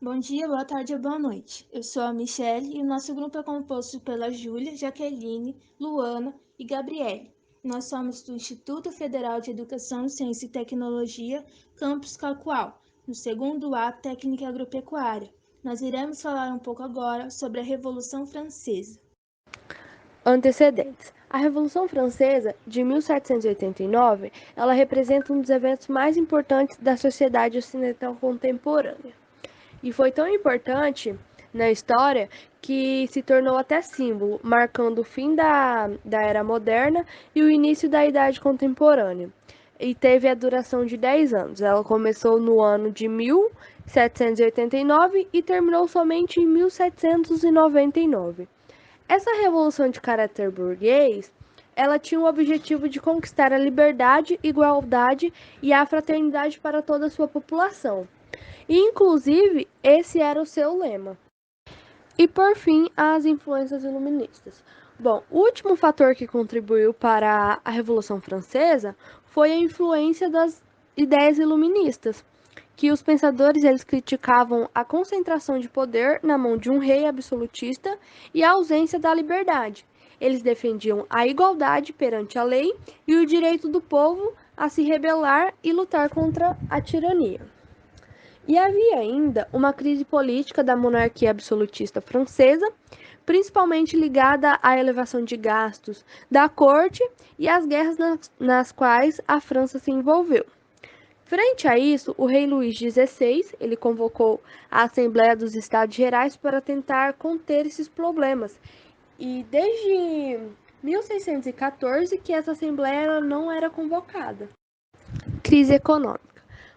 Bom dia, boa tarde ou boa noite. Eu sou a Michelle e o nosso grupo é composto pela Júlia, Jaqueline, Luana e Gabriele. Nós somos do Instituto Federal de Educação, Ciência e Tecnologia, Campus Cacoal, no segundo A Técnica Agropecuária. Nós iremos falar um pouco agora sobre a Revolução Francesa. Antecedentes. A Revolução Francesa, de 1789, ela representa um dos eventos mais importantes da sociedade ocidental contemporânea. E foi tão importante na história que se tornou até símbolo, marcando o fim da Era Moderna e o início da Idade Contemporânea. E teve a duração de 10 anos. Ela começou no ano de 1789 e terminou somente em 1799. Essa revolução de caráter burguês, ela tinha o objetivo de conquistar a liberdade, igualdade e a fraternidade para toda a sua população. E, inclusive, esse era o seu lema. E, por fim, as influências iluministas. Bom, o último fator que contribuiu para a Revolução Francesa foi a influência das ideias iluministas, que os pensadores eles criticavam a concentração de poder na mão de um rei absolutista e a ausência da liberdade. Eles defendiam a igualdade perante a lei e o direito do povo a se rebelar e lutar contra a tirania. E havia ainda uma crise política da monarquia absolutista francesa, principalmente ligada à elevação de gastos da corte e às guerras nas quais a França se envolveu. Frente a isso, o rei Luís XVI ele convocou a Assembleia dos Estados Gerais para tentar conter esses problemas. E desde 1614 que essa Assembleia não era convocada. Crise econômica.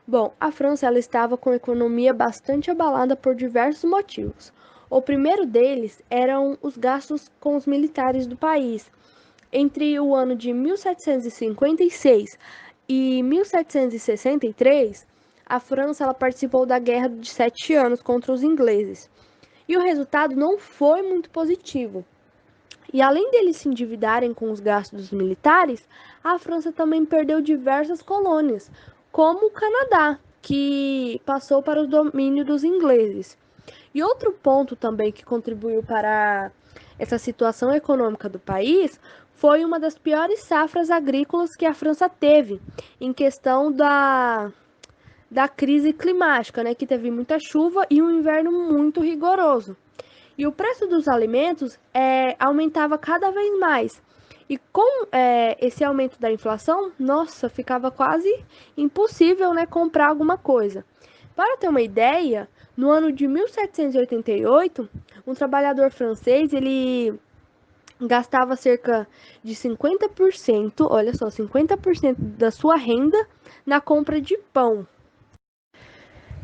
Bom, a França ela estava com a economia bastante abalada por diversos motivos. O primeiro deles eram os gastos com os militares do país. Entre o ano de 1756 e 1763, a França ela participou da Guerra de 7 Anos contra os ingleses. E o resultado não foi muito positivo. E além deles se endividarem com os gastos dos militares, a França também perdeu diversas colônias, como o Canadá, que passou para o domínio dos ingleses. E outro ponto também que contribuiu para essa situação econômica do país foi uma das piores safras agrícolas que a França teve, em questão da crise climática, né, que teve muita chuva e um inverno muito rigoroso. E o preço dos alimentos aumentava cada vez mais. E com esse aumento da inflação, nossa, ficava quase impossível, né, comprar alguma coisa. Para ter uma ideia, no ano de 1788, um trabalhador francês, ele gastava cerca de 50%, olha só, 50% da sua renda na compra de pão.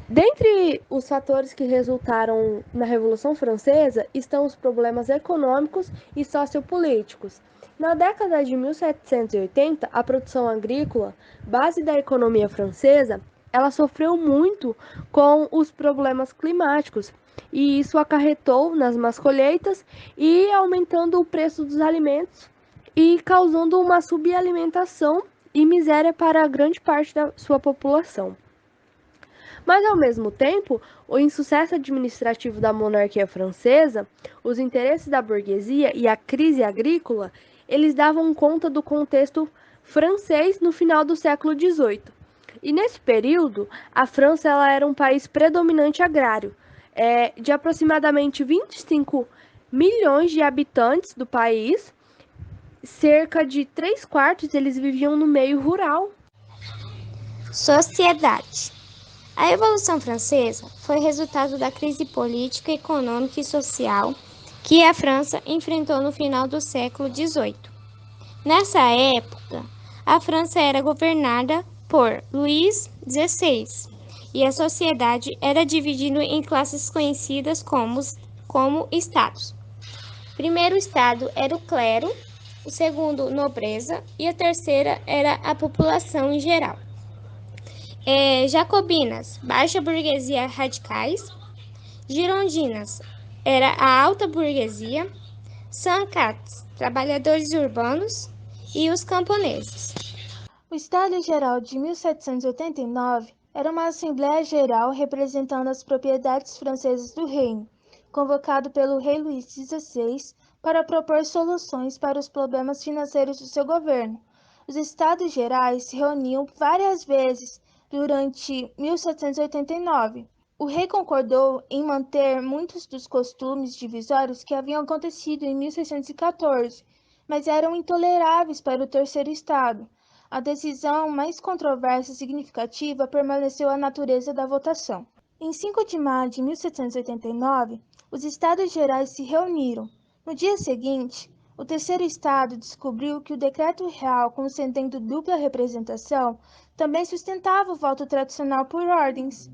Dentre os fatores que resultaram na Revolução Francesa estão os problemas econômicos e sociopolíticos. Na década de 1780, a produção agrícola, base da economia francesa, ela sofreu muito com os problemas climáticos, e isso acarretou nas más colheitas e aumentando o preço dos alimentos e causando uma subalimentação e miséria para grande parte da sua população. Mas, ao mesmo tempo, o insucesso administrativo da monarquia francesa, os interesses da burguesia e a crise agrícola, eles davam conta do contexto francês no final do século XVIII. E nesse período, a França ela era um país predominante agrário, de aproximadamente 25 milhões de habitantes do país, cerca de 3/4 eles viviam no meio rural. Sociedade. A Revolução Francesa foi resultado da crise política, econômica e social que a França enfrentou no final do século XVIII. Nessa época, a França era governada por Luís XVI e a sociedade era dividida em classes conhecidas como estados. O primeiro estado era o clero, o segundo, nobreza, e a terceira era a população em geral. Jacobinas, baixa burguesia radicais. Girondinas, era a alta burguesia. Sans-culottes, trabalhadores urbanos. E os camponeses. O Estado Geral de 1789 Era uma Assembleia Geral representando as propriedades francesas do reino, convocado pelo rei Luís XVI para propor soluções para os problemas financeiros do seu governo. Os Estados Gerais se reuniam várias vezes durante 1789. O rei concordou em manter muitos dos costumes divisórios que haviam acontecido em 1614, mas eram intoleráveis para o terceiro estado. A decisão mais controversa e significativa permaneceu a natureza da votação. Em 5 de maio de 1789, os Estados Gerais se reuniram. No dia seguinte, o terceiro estado descobriu que o decreto real concedendo dupla representação também sustentava o voto tradicional por ordens.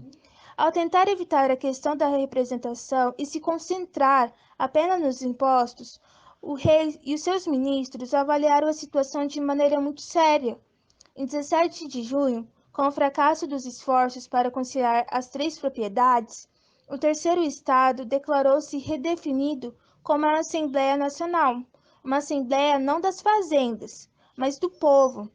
Ao tentar evitar a questão da representação e se concentrar apenas nos impostos, o rei e os seus ministros avaliaram a situação de maneira muito séria. Em 17 de junho, com o fracasso dos esforços para conciliar as três propriedades, o terceiro estado declarou-se redefinido como a Assembleia Nacional, uma assembleia não das fazendas, mas do povo.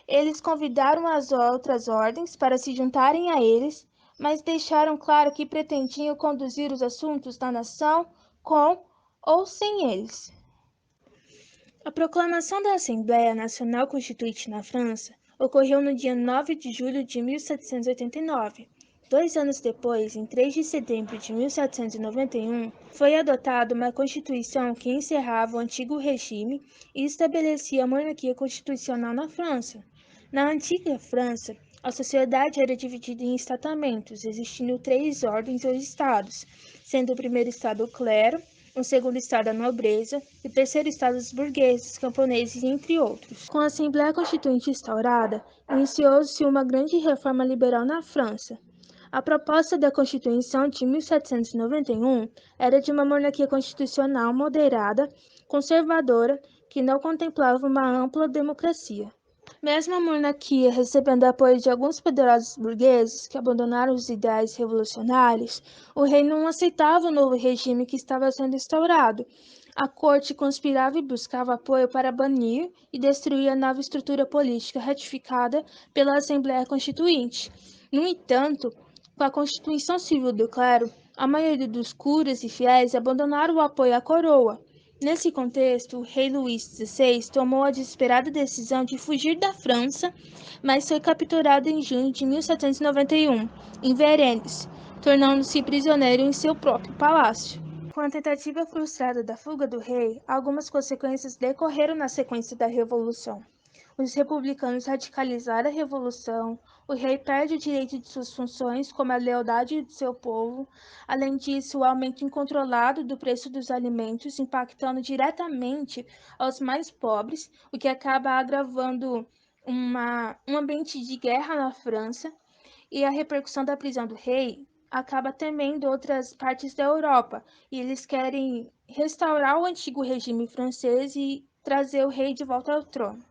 Eles convidaram as outras ordens para se juntarem a eles, mas deixaram claro que pretendiam conduzir os assuntos da nação com ou sem eles. A proclamação da Assembleia Nacional Constituinte na França ocorreu no dia 9 de julho de 1789. 2 anos depois, em 3 de setembro de 1791, foi adotada uma Constituição que encerrava o antigo regime e estabelecia a monarquia constitucional na França. Na antiga França, a sociedade era dividida em estamentos, existindo 3 ordens ou estados, sendo o primeiro estado o clero, o segundo estado a nobreza e o terceiro estado os burgueses, camponeses, entre outros. Com a Assembleia Constituinte instaurada, iniciou-se uma grande reforma liberal na França. A proposta da Constituição de 1791 era de uma monarquia constitucional moderada, conservadora, que não contemplava uma ampla democracia. Mesmo a monarquia recebendo apoio de alguns poderosos burgueses que abandonaram os ideais revolucionários, o rei não aceitava o novo regime que estava sendo instaurado. A corte conspirava e buscava apoio para banir e destruir a nova estrutura política ratificada pela Assembleia Constituinte. No entanto, com a Constituição Civil do Clero, a maioria dos curas e fiéis abandonaram o apoio à coroa. Nesse contexto, o rei Luís XVI tomou a desesperada decisão de fugir da França, mas foi capturado em junho de 1791, em Vergennes, tornando-se prisioneiro em seu próprio palácio. Com a tentativa frustrada da fuga do rei, algumas consequências decorreram na sequência da Revolução. Os republicanos radicalizaram a revolução, o rei perde o direito de suas funções, como a lealdade de seu povo. Além disso, o aumento incontrolado do preço dos alimentos, impactando diretamente aos mais pobres, o que acaba agravando um ambiente de guerra na França, e a repercussão da prisão do rei acaba temendo outras partes da Europa, e eles querem restaurar o antigo regime francês e trazer o rei de volta ao trono.